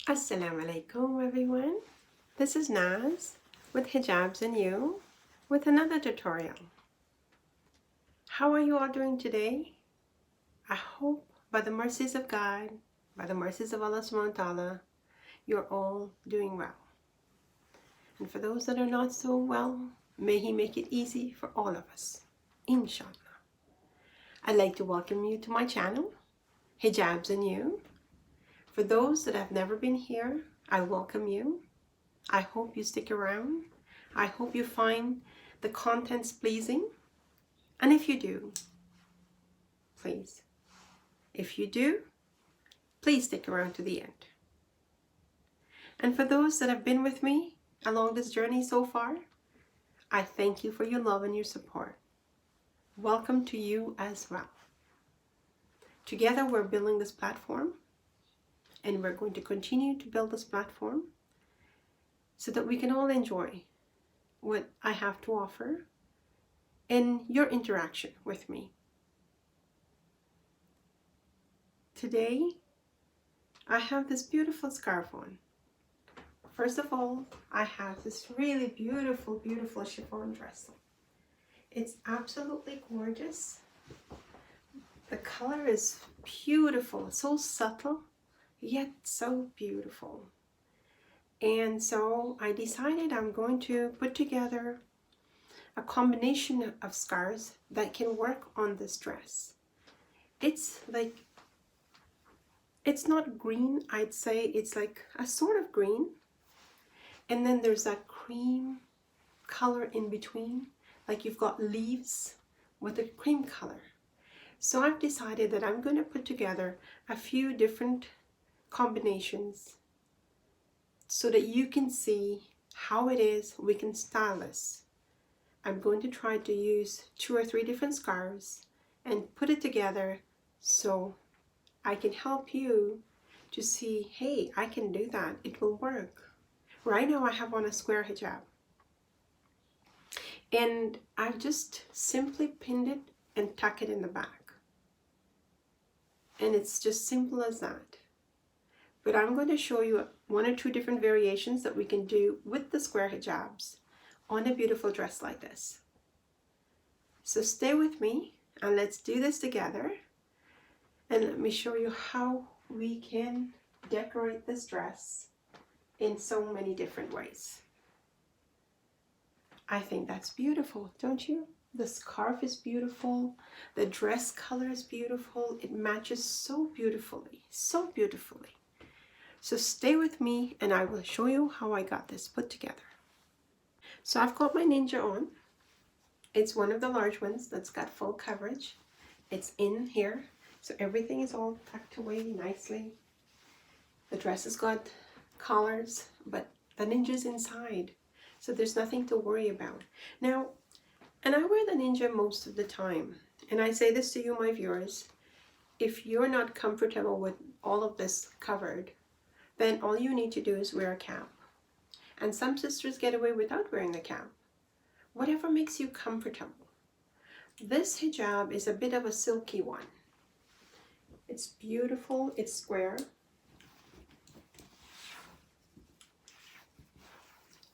Assalamu-Alaikum everyone. This is Naz with Hijabz&You with another tutorial. How are you all doing today? I hope by the mercies of God, by the mercies of Allah subhanahu wa ta'ala, you're all doing well. And for those that are not so well, may He make it easy for all of us, inshallah. I'd like to welcome you to my channel, Hijabz&You. For those that have never been here, I welcome you. I hope you stick around. I hope you find the contents pleasing. And if you do, please, please stick around to the end. And for those that have been with me along this journey so far, I thank you for your love and your support. Welcome to you as well. Together we're building this platform. And we're going to continue to build this platform so that we can all enjoy what I have to offer and your interaction with me. Today, I have this beautiful scarf on. First of all, I have this really beautiful, beautiful chiffon dress. It's absolutely gorgeous. The color is beautiful, so subtle, yet so beautiful. And so I decided I'm going to put together a combination of scarves that can work on this dress. It's not green, I'd say it's like a sort of green, and then there's that cream color in between, like you've got leaves with a cream color. So I've decided that I'm going to put together a few different combinations so that you can see how it is we can style this. I'm going to try to use 2 or 3 different scarves and put it together so I can help you to see, hey, I can do that, it will work. Right now I have on a square hijab and I've just simply pinned it and tuck it in the back, and it's just simple as that. But I'm going to show you 1 or 2 different variations that we can do with the square hijabs on a beautiful dress like this. So stay with me and let's do this together. And let me show you how we can decorate this dress in so many different ways. I think that's beautiful, don't you? The scarf is beautiful. The dress color is beautiful. It matches so beautifully, so beautifully. So stay with me and I will show you how I got this put together. So I've got my Ninja on. It's one of the large ones that's got full coverage. It's in here, so everything is all tucked away nicely. The dress has got collars, but the Ninja's inside, so there's nothing to worry about. Now, and I wear the Ninja most of the time, and I say this to you, my viewers, if you're not comfortable with all of this covered, then all you need to do is wear a cap. And some sisters get away without wearing the cap. Whatever makes you comfortable. This hijab is a bit of a silky one. It's beautiful, it's square.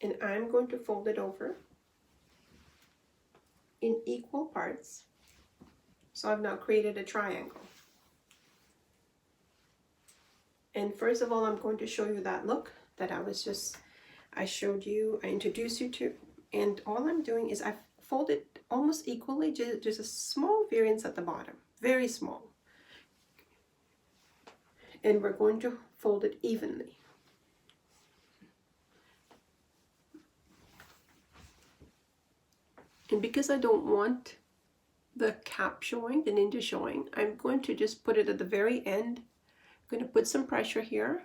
And I'm going to fold it over in equal parts. So I've now created a triangle. And first of all, I'm going to show you that look that I showed you, I introduced you to. And all I'm doing is I've folded almost equally, just a small variance at the bottom, very small. And we're going to fold it evenly. And because I don't want the cap showing, the Ninja showing, I'm going to just put it at the very end. I'm going to put some pressure here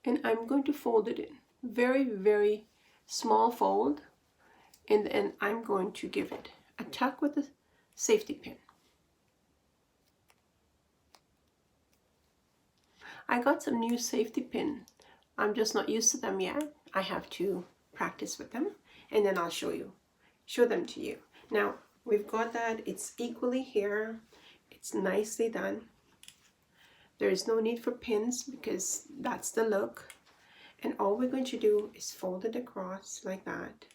and I'm going to fold it in. Very, very small fold. And then I'm going to give it a tuck with a safety pin. I got some new safety pin. I'm just not used to them yet. I have to practice with them and then I'll show them to you. Now we've got that, it's equally here. It's nicely done. There is no need for pins because that's the look. And all we're going to do is fold it across like that,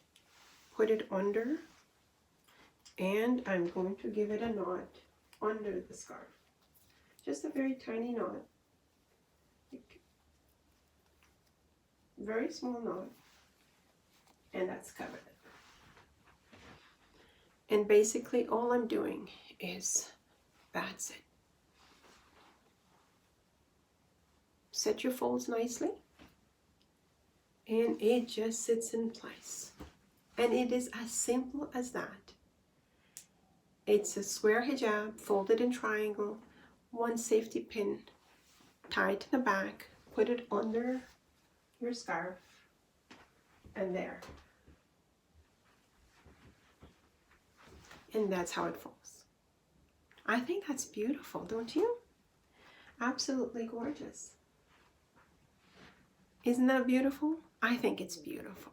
put it under, and I'm going to give it a knot under the scarf. Just a very tiny knot. Very small knot. And that's covered it. And basically all I'm doing is, that's it. Set your folds nicely. And it just sits in place. And it is as simple as that. It's a square hijab, folded in triangle, one safety pin tied to the back, put it under your scarf, and there. And that's how it falls. I think that's beautiful, don't you? Absolutely gorgeous. Isn't that beautiful? I think it's beautiful.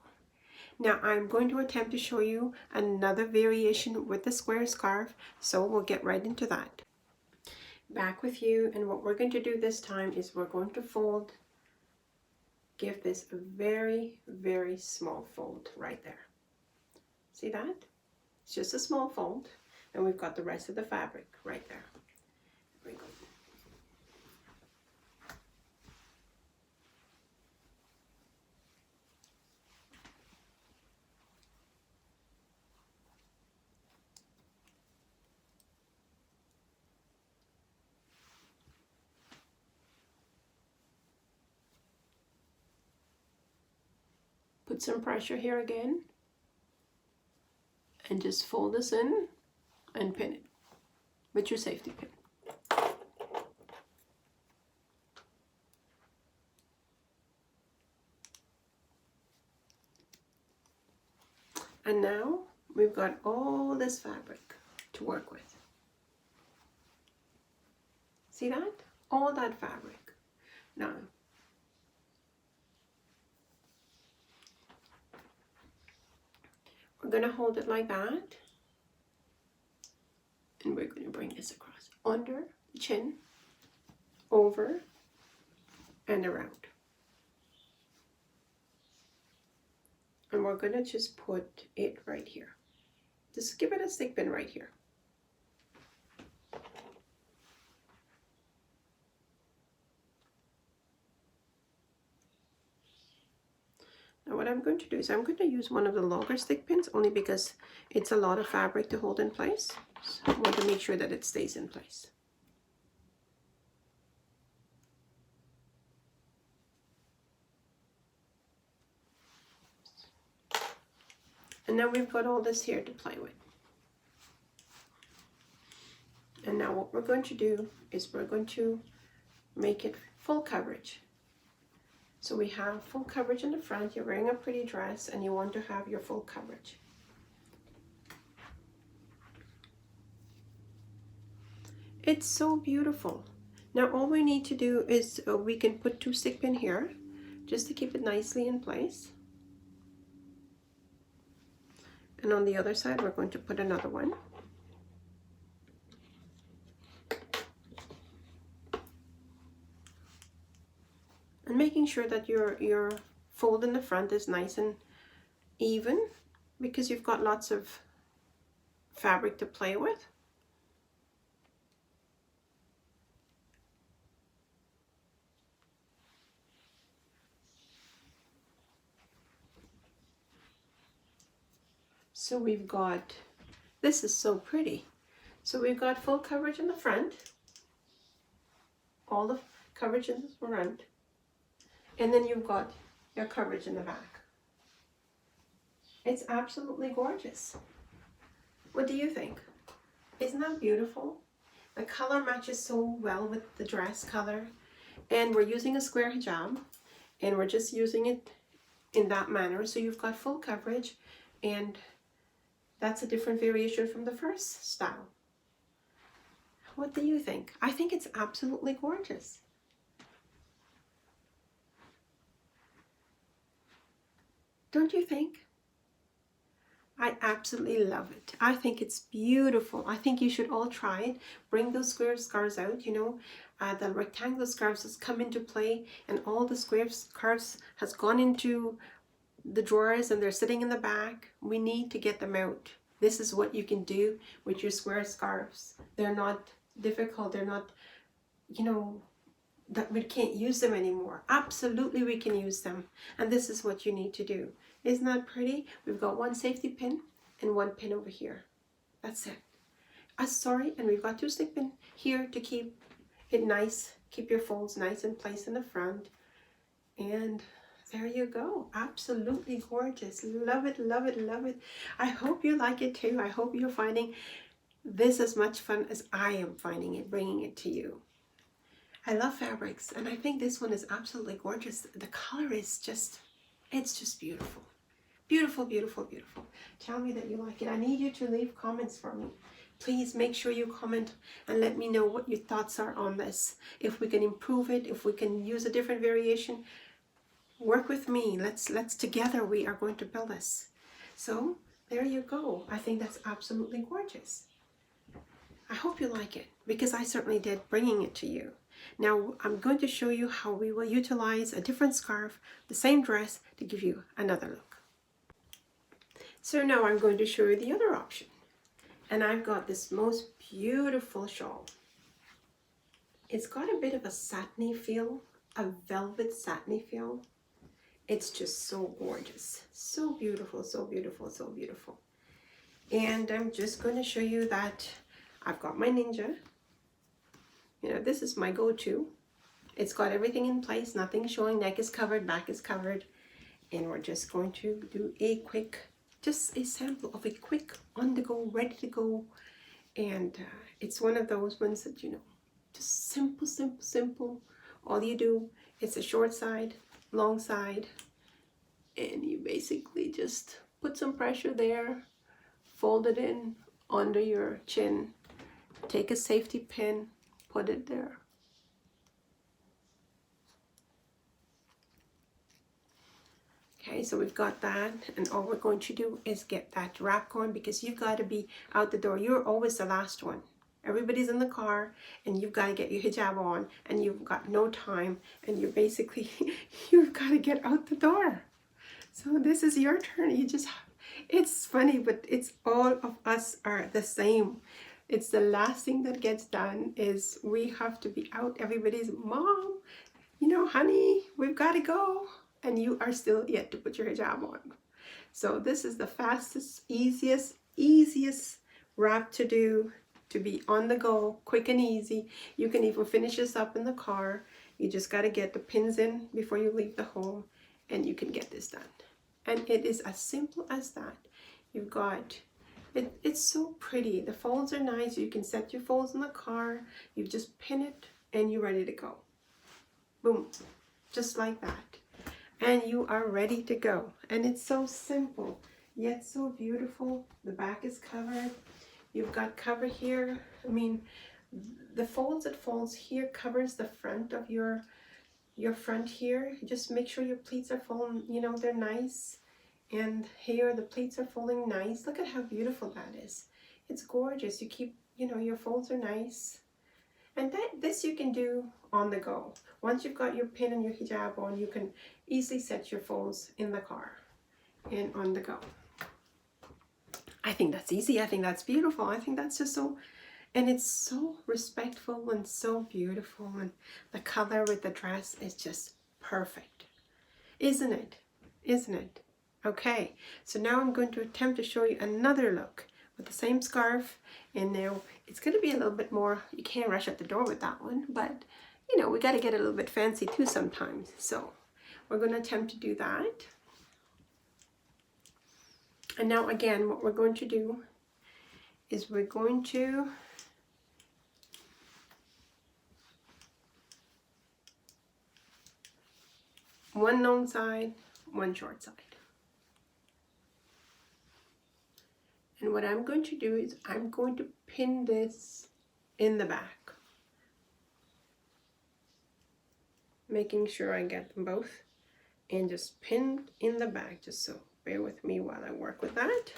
Now I'm going to attempt to show you another variation with the square scarf, so we'll get right into that. Back with you, and what we're going to do this time is we're going to fold, give this a very, very small fold right there. See that? It's just a small fold, and we've got the rest of the fabric right there. There we go. Put some pressure here again, and just fold this in and pin it with your safety pin. And now we've got all this fabric to work with. See that? All that fabric. Now, we're going to hold it like that, and we're going to bring this across under the chin, over, and around. And we're going to just put it right here. Just give it a stick pin right here. Now what I'm going to do is I'm going to use one of the longer stick pins, only because it's a lot of fabric to hold in place. So I want to make sure that it stays in place. And now we've got all this here to play with. And now what we're going to do is we're going to make it full coverage. So we have full coverage in the front. You're wearing a pretty dress and you want to have your full coverage. It's so beautiful. Now all we need to do is we can put 2 stick pin here just to keep it nicely in place. And on the other side we're going to put another one. And making sure that your fold in the front is nice and even, because you've got lots of fabric to play with. So we've got, this is so pretty. So we've got full coverage in the front, all the coverage in the front, and then you've got your coverage in the back. It's absolutely gorgeous. What do you think? Isn't that beautiful? The color matches so well with the dress color, and we're using a square hijab, and we're just using it in that manner. So you've got full coverage, and that's a different variation from the first style. What do you think? I think it's absolutely gorgeous. Don't you think? I absolutely love it. I think it's beautiful. I think you should all try it. Bring those square scarves out, you know. The rectangular scarves has come into play, and all the square scarves has gone into the drawers and they're sitting in the back. We need to get them out. This is what you can do with your square scarves. They're not difficult. They're not, you know, that we can't use them anymore. Absolutely we can use them. And this is what you need to do. Isn't that pretty? We've got one safety pin and one pin over here. That's it. And we've got 2 slip pin here to keep it nice. Keep your folds nice and placed in the front. And there you go. Absolutely gorgeous. Love it, love it, love it. I hope you like it too. I hope you're finding this as much fun as I am finding it, bringing it to you. I love fabrics, and I think this one is absolutely gorgeous. The color is just, it's just beautiful. Beautiful, beautiful, beautiful. Tell me that you like it. I need you to leave comments for me. Please make sure you comment and let me know what your thoughts are on this. If we can improve it, if we can use a different variation, work with me. Let's together we are going to build this. So there you go. I think that's absolutely gorgeous. I hope you like it, because I certainly did, bringing it to you. Now I'm going to show you how we will utilize a different scarf, the same dress, to give you another look. So now I'm going to show you the other option. And I've got this most beautiful shawl. It's got a bit of a satiny feel, a velvet satiny feel. It's just so gorgeous. So beautiful, so beautiful, so beautiful. And I'm just going to show you that I've got my Ninja. You know, this is my go-to. It's got everything in place, nothing showing, neck is covered, back is covered. And we're just going to do a quick, just a sample of a quick on the go, ready to go. And it's one of those ones that, you know, just simple, simple, simple. All you do, it's a short side, long side, and you basically just put some pressure there, fold it in under your chin, take a safety pin, put it there. Okay, so we've got that, and all we're going to do is get that wrap going, because you've got to be out the door. You're always the last one. Everybody's in the car, and you've got to get your hijab on, and you've got no time, and you're basically, you've got to get out the door. So this is your turn. You just, it's funny, but it's all of us are the same. It's the last thing that gets done is we have to be out. Everybody's, Mom, you know, honey, we've got to go. And you are still yet to put your hijab on. So this is the fastest, easiest wrap to do, to be on the go, quick and easy. You can even finish this up in the car. You just got to get the pins in before you leave the home, and you can get this done. And it is as simple as that. You've got, it's so pretty. The folds are nice. You can set your folds in the car. You just pin it and you're ready to go. Boom, just like that. And you are ready to go. And it's so simple, yet so beautiful. The back is covered. You've got cover here. I mean, the folds that folds here covers the front of your front here. Just make sure your pleats are folding, you know, they're nice. And here the pleats are folding nice. Look at how beautiful that is. It's gorgeous. You keep, you know, your folds are nice. And this you can do on the go. Once you've got your pin and your hijab on, you can easily set your folds in the car and on the go. I think that's easy. I think that's beautiful. I think that's just so, and it's so respectful and so beautiful. And the color with the dress is just perfect. Isn't it? Isn't it? Okay, so now I'm going to attempt to show you another look with the same scarf. And now it's going to be a little bit more, you can't rush out the door with that one, but you know, we got to get a little bit fancy too sometimes. So we're going to attempt to do that. And now again, what we're going to do is we're going to one long side, one short side. And what I'm going to do is I'm going to pin this in the back, making sure I get them both, and just pin in the back, just so bear with me while I work with that.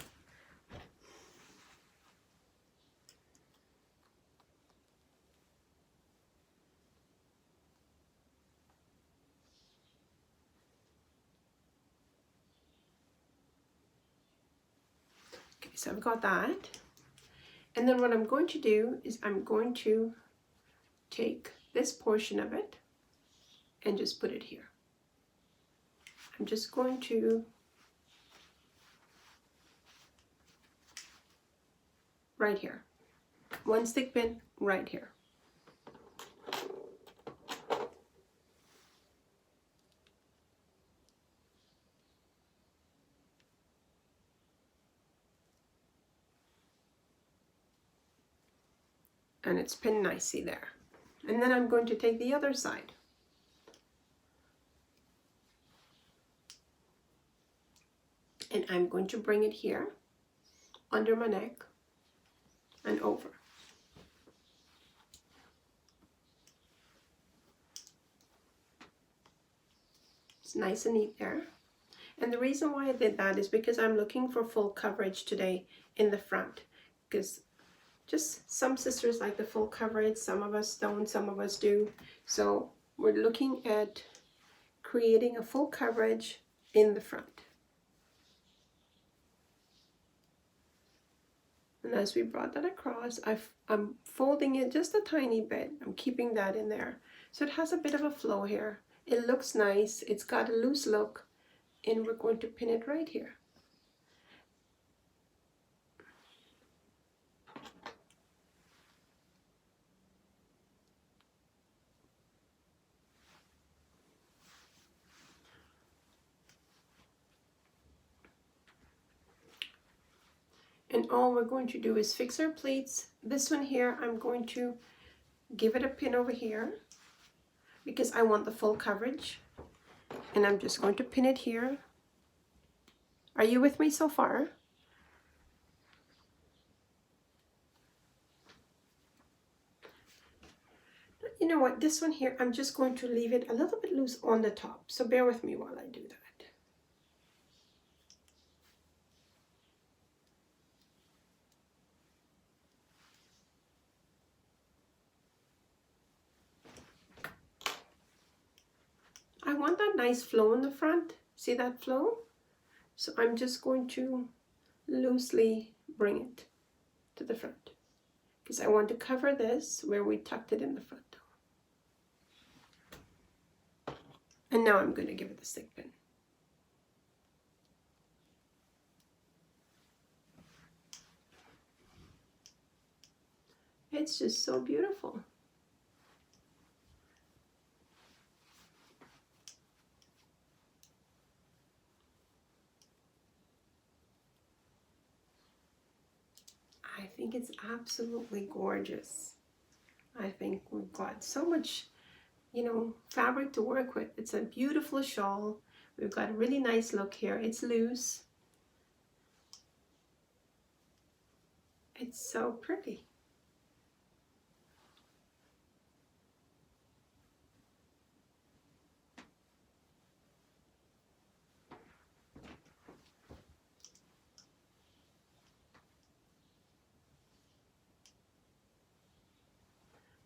so I've got that. And then what I'm going to do is I'm going to take this portion of it and just put it here. I'm just going to right here. One stick pin right here. And it's pinned nicely there. And then I'm going to take the other side. And I'm going to bring it here under my neck and over. It's nice and neat there. And the reason why I did that is because I'm looking for full coverage today in the front, because just some sisters like the full coverage, some of us don't, some of us do. So we're looking at creating a full coverage in the front. And as we brought that across, I'm folding it just a tiny bit. I'm keeping that in there. So it has a bit of a flow here. It looks nice. It's got a loose look. And we're going to pin it right here. And all we're going to do is fix our pleats. This one here, I'm going to give it a pin over here because I want the full coverage. And I'm just going to pin it here. Are you with me so far? You know what, this one here, I'm just going to leave it a little bit loose on the top. So bear with me while I do that. I want that nice flow in the front. See that flow? So I'm just going to loosely bring it to the front because I want to cover this where we tucked it in the front. And now I'm going to give it the stick pin. It's just so beautiful. I think it's absolutely gorgeous. I think we've got so much, you know, fabric to work with. It's a beautiful shawl. We've got a really nice look here. It's loose. It's so pretty.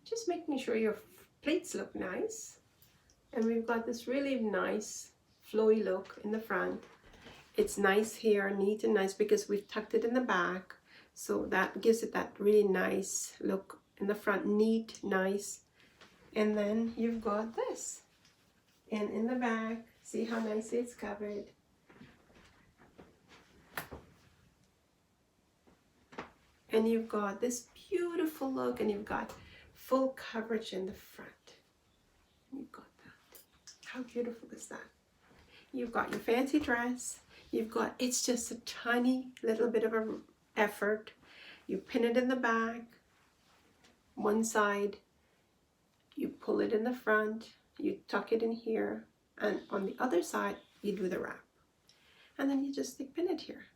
Just making sure your pleats look nice. And we've got this really nice flowy look in the front. It's nice here, neat and nice because we've tucked it in the back. So that gives it that really nice look in the front, neat, nice. And then you've got this. And in the back, see how nicely it's covered. And you've got this beautiful look, and you've got full coverage in the front. You've got that. How beautiful is that? You've got your fancy dress. You've got, it's just a tiny little bit of an effort. You pin it in the back, one side. You pull it in the front. You tuck it in here. And on the other side, you do the wrap. And then you just stick pin it here.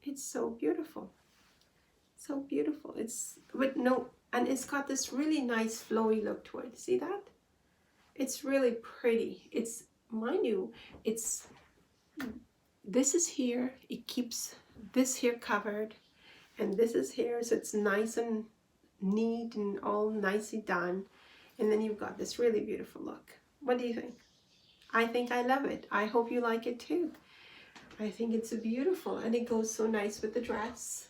It's so beautiful. So beautiful. It's with no, and it's got this really nice flowy look to it. See that? It's really pretty. It's, mind you, it's, this is here. It keeps this here covered, and this is here, so it's nice and neat and all nicely done. And then you've got this really beautiful look. What do you think? I think I love it. I hope you like it too. I think it's beautiful, and it goes so nice with the dress.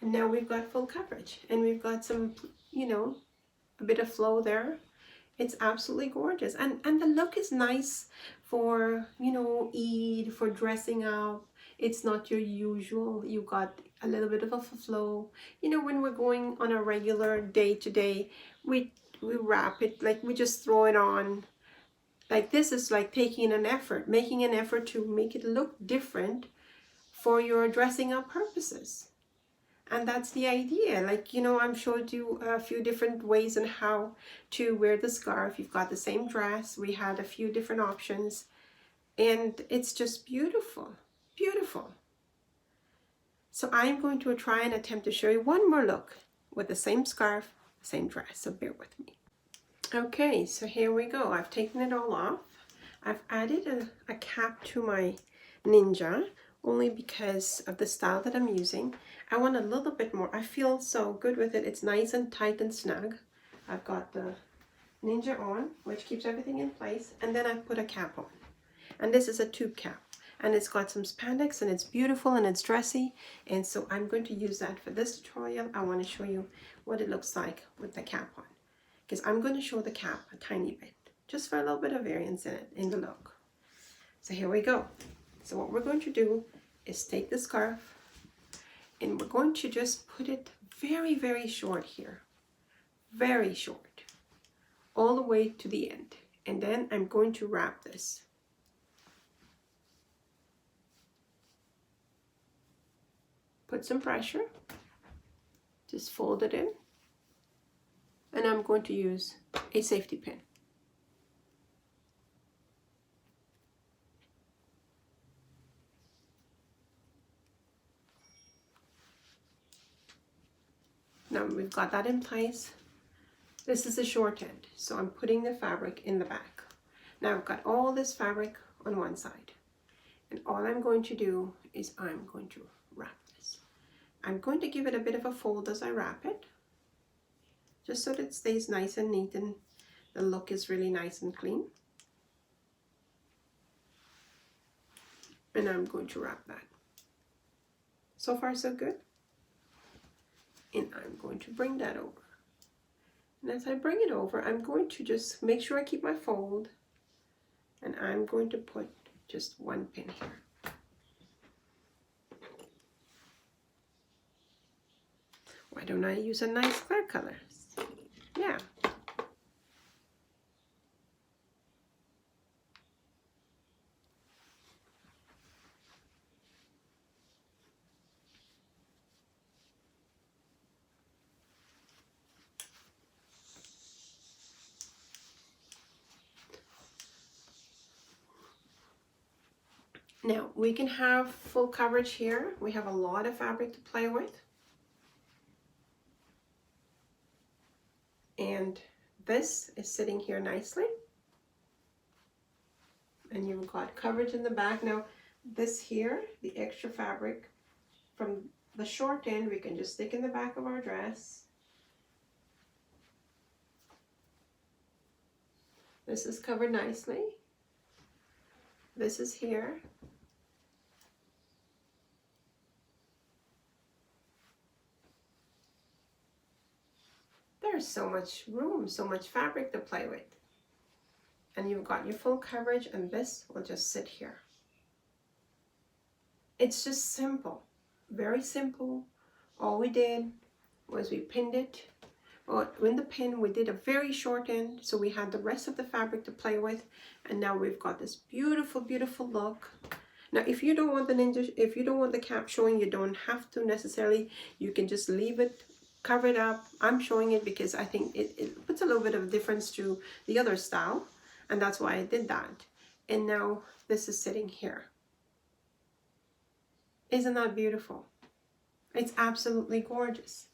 And now we've got full coverage, and we've got some, you know, a bit of flow there. It's absolutely gorgeous, and the look is nice for, you know, Eid, for dressing up. It's not your usual. You got a little bit of a flow. You know, when we're going on a regular day-to-day, we wrap it, like we just throw it on. Like this is like taking an effort, making an effort to make it look different for your dressing up purposes. And that's the idea. Like, you know, I've showed you a few different ways on how to wear the scarf. You've got the same dress. We had a few different options, and it's just beautiful, beautiful. So I'm going to try and attempt to show you one more look with the same scarf, same dress. So bear with me. Okay, so here we go. I've taken it all off. I've added a cap to my ninja, only because of the style that I'm using. I want a little bit more. I feel so good with it. It's nice and tight and snug. I've got the ninja on, which keeps everything in place, and then I put a cap on. And this is a tube cap, and it's got some spandex, and it's beautiful, and it's dressy, and so I'm going to use that for this tutorial. I want to show you what it looks like with the cap on, because I'm going to show the cap a tiny bit, just for a little bit of variance in it, in the look. So here we go. So what we're going to do is take the scarf, and we're going to just put it very, very short here. Very short. All the way to the end. And then I'm going to wrap this. Put some pressure. Just fold it in. And I'm going to use a safety pin. Now we've got that in place. This is the short end, so I'm putting the fabric in the back. Now I've got all this fabric on one side, and all I'm going to do is I'm going to wrap this. I'm going to give it a bit of a fold as I wrap it, just so that it stays nice and neat and the look is really nice and clean. And I'm going to wrap that. So far so good. And I'm going to bring that over. And as I bring it over, I'm going to just make sure I keep my fold, and I'm going to put just one pin here. Why don't I use a nice clear color? Yeah. Now we can have full coverage here. We have a lot of fabric to play with. And this is sitting here nicely. And you've got coverage in the back. Now this here, the extra fabric from the short end, we can just stick in the back of our dress. This is covered nicely. This is here. There's so much room, so much fabric to play with. And you've got your full coverage, and this will just sit here. It's just simple, very simple. All we did was we pinned it. Well, in the pin, we did a very short end, so we had the rest of the fabric to play with, and now we've got this beautiful, beautiful look. Now, if you don't want the ninja, if you don't want the cap showing, you don't have to necessarily. You can just leave it, cover it up. I'm showing it because I think it puts a little bit of a difference to the other style, and that's why I did that. And now this is sitting here. Isn't that beautiful? It's absolutely gorgeous.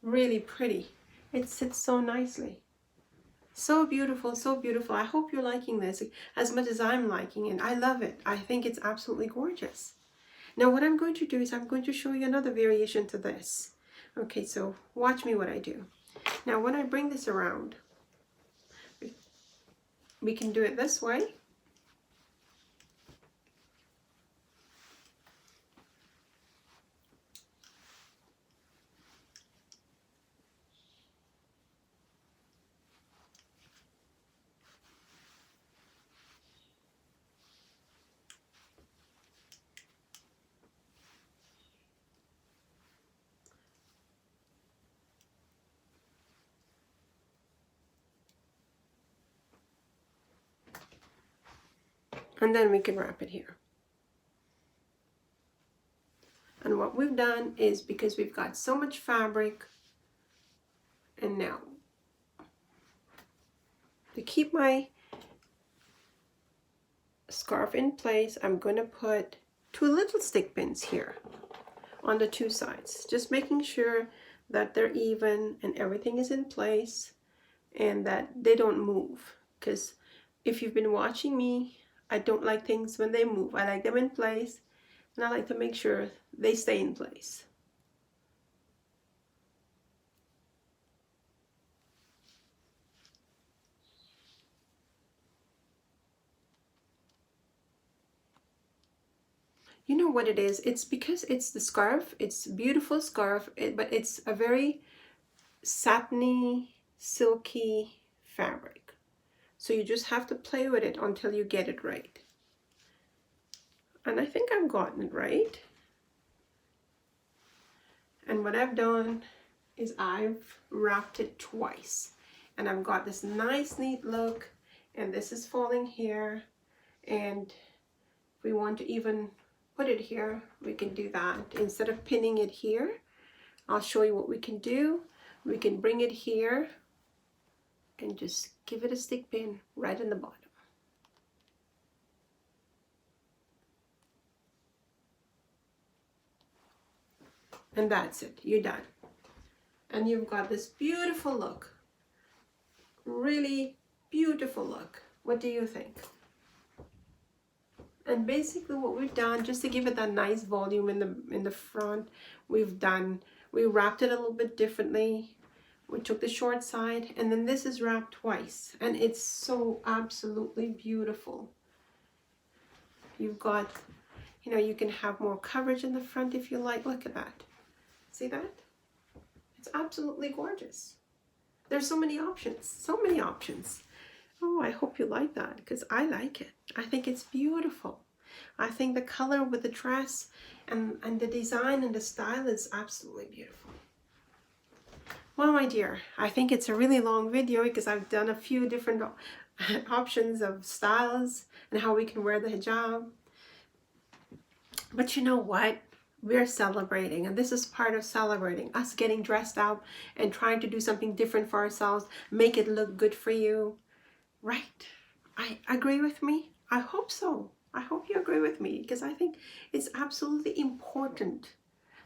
Really pretty. It sits so nicely. So beautiful, so beautiful. I hope you're liking this as much as I'm liking it. I love it. I think it's absolutely gorgeous. Now what I'm going to do is I'm going to show you another variation to this. Okay, so watch me what I do. Now when I bring this around, we can do it this way. And then we can wrap it here. And what we've done is, because we've got so much fabric, and now to keep my scarf in place, I'm going to put 2 little stick pins here on the 2 sides, just making sure that they're even and everything is in place and that they don't move. Because if you've been watching me, I don't like things when they move. I like them in place, and I like to make sure they stay in place. You know what it is? It's because it's the scarf. It's a beautiful scarf, but it's a very satiny, silky fabric. So you just have to play with it until you get it right. And I think I've gotten it right. And what I've done is I've wrapped it twice. And I've got this nice, neat look. And this is falling here. And if we want to even put it here, we can do that. Instead of pinning it here, I'll show you what we can do. We can bring it here and just give it a stick pin right in the bottom. And that's it, you're done. And you've got this beautiful look. Really beautiful look. What do you think? And basically what we've done, just to give it that nice volume in the front, we wrapped it a little bit differently. We took the short side, and then this is wrapped twice, and it's so absolutely beautiful. You've got, you know, you can have more coverage in the front if you like. Look at that. See that? It's absolutely gorgeous. There's so many options, so many options. Oh, I hope you like that, because I like it. I think it's beautiful. I think the color with the dress and the design and the style is absolutely beautiful. Well, my dear, I think it's a really long video because I've done a few different options of styles and how we can wear the hijab. But you know what? We're celebrating, and this is part of celebrating, us getting dressed up and trying to do something different for ourselves, make it look good for you. Right? I agree with me? I hope so. I hope you agree with me, because I think it's absolutely important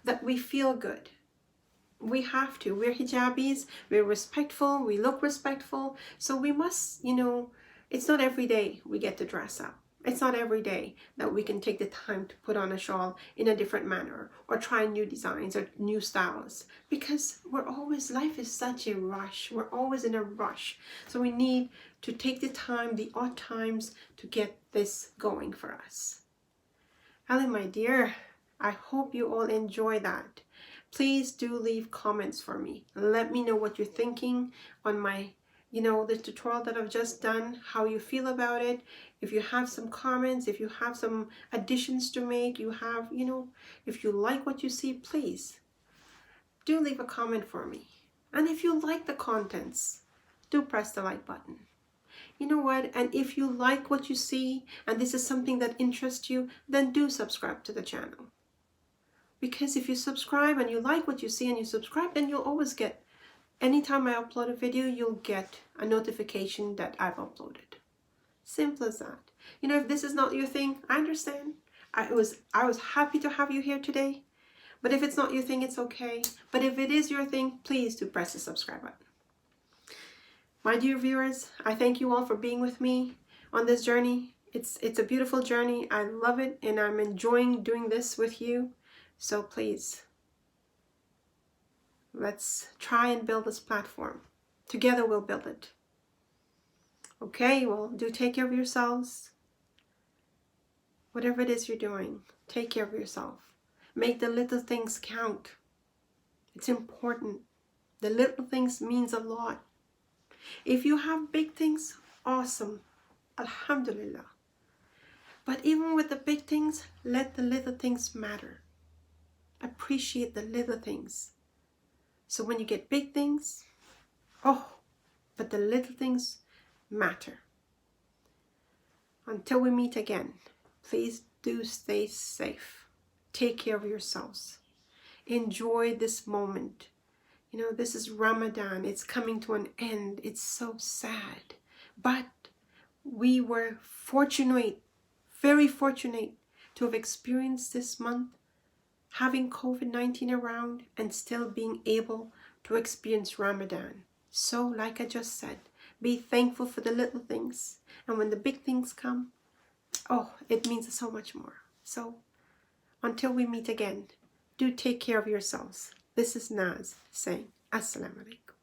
that we feel good. We have to. We're hijabis, we're respectful, we look respectful, so we must, you know, it's not every day we get to dress up. It's not every day that we can take the time to put on a shawl in a different manner or try new designs or new styles, because we're always, life is such a rush. We're always in a rush. So we need to take the time, the odd times, to get this going for us. Ellie, my dear, I hope you all enjoy that. Please do leave comments for me. Let me know what you're thinking on my, you know, the tutorial that I've just done, how you feel about it. If you have some comments, if you have some additions to make, you have, you know, if you like what you see, please do leave a comment for me. And if you like the contents, do press the like button. You know what? And if you like what you see and this is something that interests you, then do subscribe to the channel. Because if you subscribe and you like what you see and you subscribe, then you'll always get, anytime I upload a video, you'll get a notification that I've uploaded. Simple as that. You know, if this is not your thing, I understand. I was happy to have you here today. But if it's not your thing, it's okay. But if it is your thing, please do press the subscribe button. My dear viewers, I thank you all for being with me on this journey. It's a beautiful journey. I love it, and I'm enjoying doing this with you. So please, let's try and build this platform. Together we'll build it. Okay, well, do take care of yourselves. Whatever it is you're doing, take care of yourself. Make the little things count. It's important. The little things means a lot. If you have big things, awesome. Alhamdulillah. But even with the big things, let the little things matter. Appreciate the little things. So when you get big things, oh, but the little things matter. Until we meet again, please do stay safe. Take care of yourselves. Enjoy this moment. You know, this is Ramadan. It's coming to an end. It's so sad. But we were fortunate, very fortunate, to have experienced this month having COVID-19 around and still being able to experience Ramadan. So, like I just said, be thankful for the little things. And when the big things come, oh, it means so much more. So, until we meet again, do take care of yourselves. This is Naz saying Assalamu Alaikum.